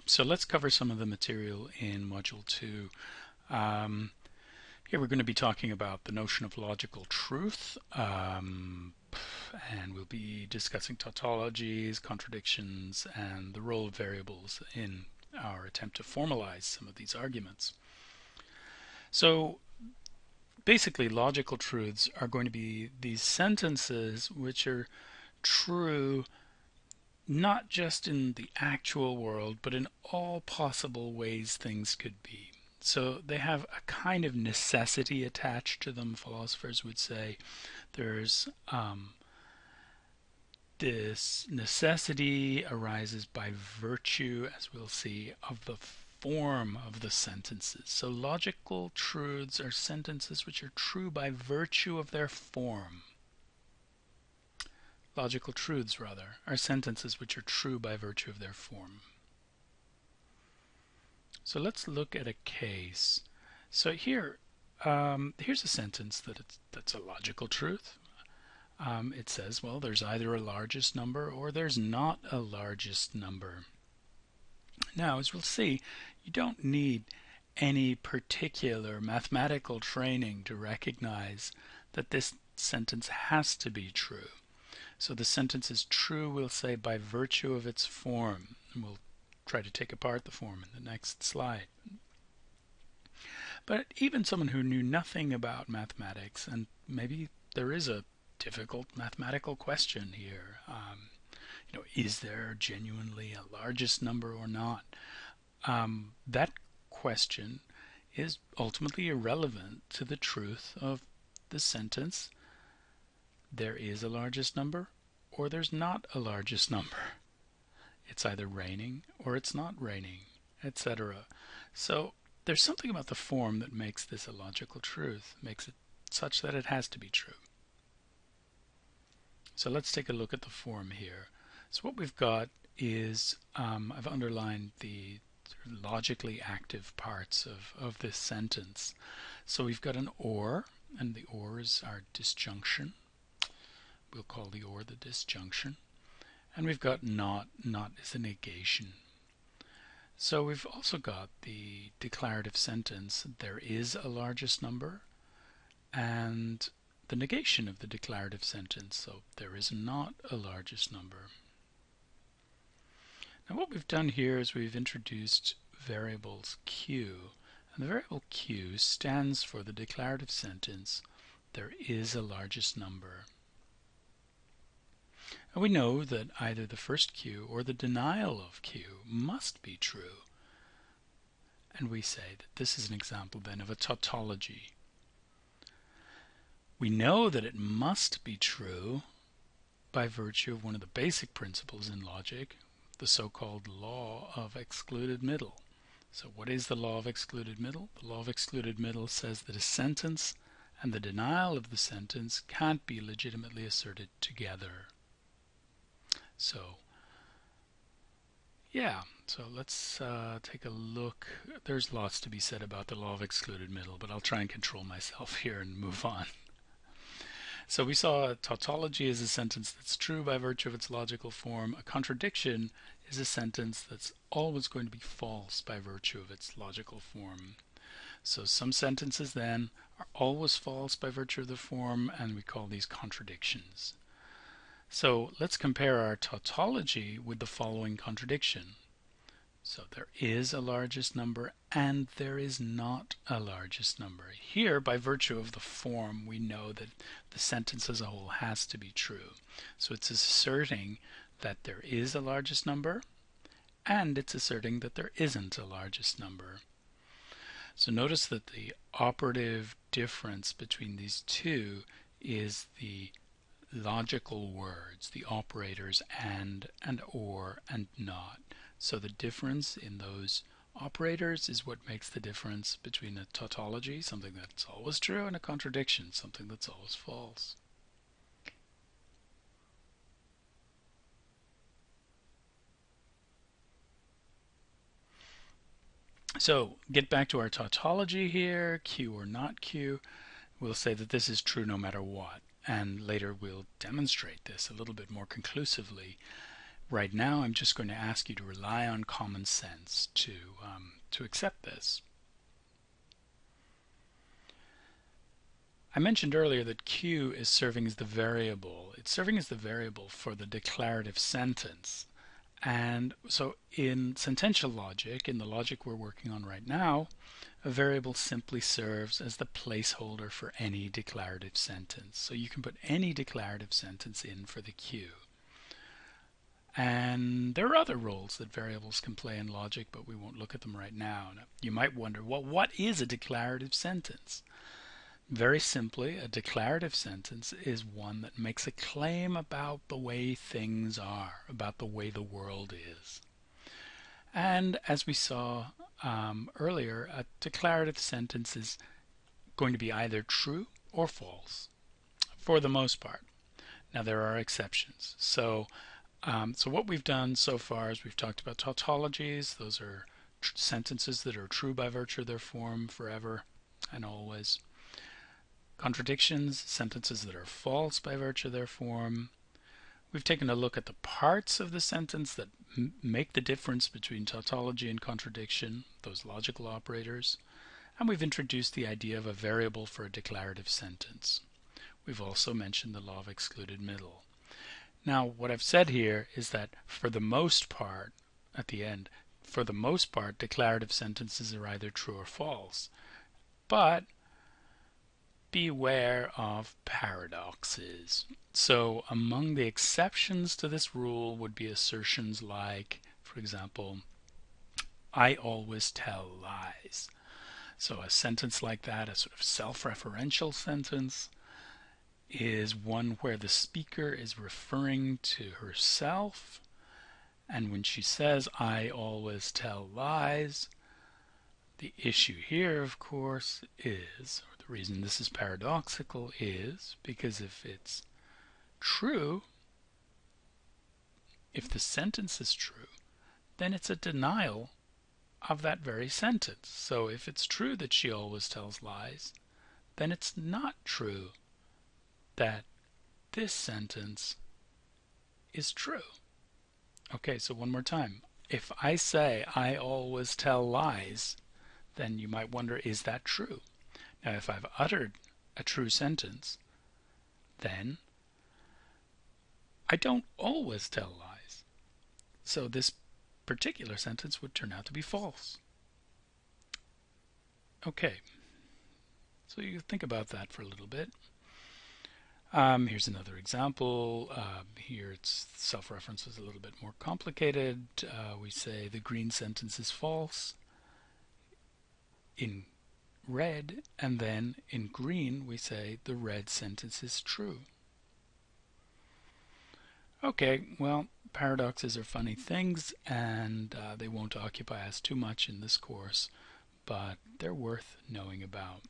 So let's cover some of the material in Module 2. Here we're going to be talking about the notion of logical truth, and we'll be discussing tautologies, contradictions, and the role of variables in our attempt to formalize some of these arguments. So basically, logical truths are going to be these sentences which are true not just in the actual world, but in all possible ways things could be. So they have a kind of necessity attached to them, philosophers would say. There's this necessity arises by virtue, as we'll see, of the form of the sentences. So logical truths are sentences which are true by virtue of their form. Logical truths, rather, are sentences which are true by virtue of their form. So let's look at a case. So here, here's a sentence that's a logical truth. It says, well, there's either a largest number or there's not a largest number. Now, as we'll see, you don't need any particular mathematical training to recognize that this sentence has to be true. So the sentence is true, we'll say, by virtue of its form. And we'll try to take apart the form in the next slide. But even someone who knew nothing about mathematics, and maybe there is a difficult mathematical question here, is there genuinely a largest number or not? That question is ultimately irrelevant to the truth of the sentence. There is a largest number or there's not a largest number. It's either raining or it's not raining, etc. So there's something about the form that makes this a logical truth, makes it such that it has to be true. So let's take a look at the form here. So what we've got is, I've underlined the logically active parts of this sentence. So we've got an or, and the or is our disjunction. We'll call the or the disjunction. And we've got not is a negation. So we've also got the declarative sentence, there is a largest number, and the negation of the declarative sentence, so there is not a largest number. Now what we've done here is we've introduced variables q, and the variable q stands for the declarative sentence, there is a largest number. And we know that either the first q or the denial of q must be true. And we say that this is an example then of a tautology. We know that it must be true by virtue of one of the basic principles in logic, the so-called law of excluded middle. So what is the law of excluded middle? The law of excluded middle says that a sentence and the denial of the sentence can't be legitimately asserted together. So let's take a look. There's lots to be said about the law of excluded middle, but I'll try and control myself here and move on. So we saw a tautology is a sentence that's true by virtue of its logical form. A contradiction is a sentence that's always going to be false by virtue of its logical form. So some sentences then are always false by virtue of the form, and we call these contradictions. So let's compare our tautology with the following contradiction. So there is a largest number and there is not a largest number. Here, by virtue of the form, we know that the sentence as a whole has to be true. So it's asserting that there is a largest number and it's asserting that there isn't a largest number. So notice that the operative difference between these two is the logical words, the operators and or, and not. So the difference in those operators is what makes the difference between a tautology, something that's always true, and a contradiction, something that's always false. So get back to our tautology here, Q or not Q. We'll say that this is true no matter what. And later we'll demonstrate this a little bit more conclusively. right now I'm just going to ask you to rely on common sense to accept this. I mentioned earlier that Q is serving as the variable. It's serving as the variable for the declarative sentence. And so in sentential logic, in the logic we're working on right now, a variable simply serves as the placeholder for any declarative sentence. So you can put any declarative sentence in for the Q. And there are other roles that variables can play in logic, but we won't look at them right now. Now, you might wonder, well, what is a declarative sentence? Very simply, a declarative sentence is one that makes a claim about the way things are, about the way the world is. And as we saw earlier, a declarative sentence is going to be either true or false, for the most part. Now there are exceptions. So what we've done so far is we've talked about tautologies. Those are sentences that are true by virtue of their form forever and always. Contradictions, sentences that are false by virtue of their form. We've taken a look at the parts of the sentence that make the difference between tautology and contradiction, those logical operators. And we've introduced the idea of a variable for a declarative sentence. We've also mentioned the law of excluded middle. Now, what I've said here is that for the most part, at the end, for the most part, declarative sentences are either true or false. But beware of paradoxes. So among the exceptions to this rule would be assertions like, for example, I always tell lies. So a sentence like that, a sort of self-referential sentence, is one where the speaker is referring to herself, and when she says, I always tell lies, the issue here, of course, is, or the reason this is paradoxical is because if it's true, if the sentence is true, then it's a denial of that very sentence. So if it's true that she always tells lies, then it's not true that this sentence is true. Okay, so one more time. If I say I always tell lies, then you might wonder, is that true? Now, if I've uttered a true sentence, then I don't always tell lies. So this particular sentence would turn out to be false. Okay, so you think about that for a little bit. Here's another example. Here it's self-reference is a little bit more complicated. We say the green sentence is false in red, and then in green we say the red sentence is true. Okay, well, paradoxes are funny things, and they won't occupy us too much in this course, but they're worth knowing about.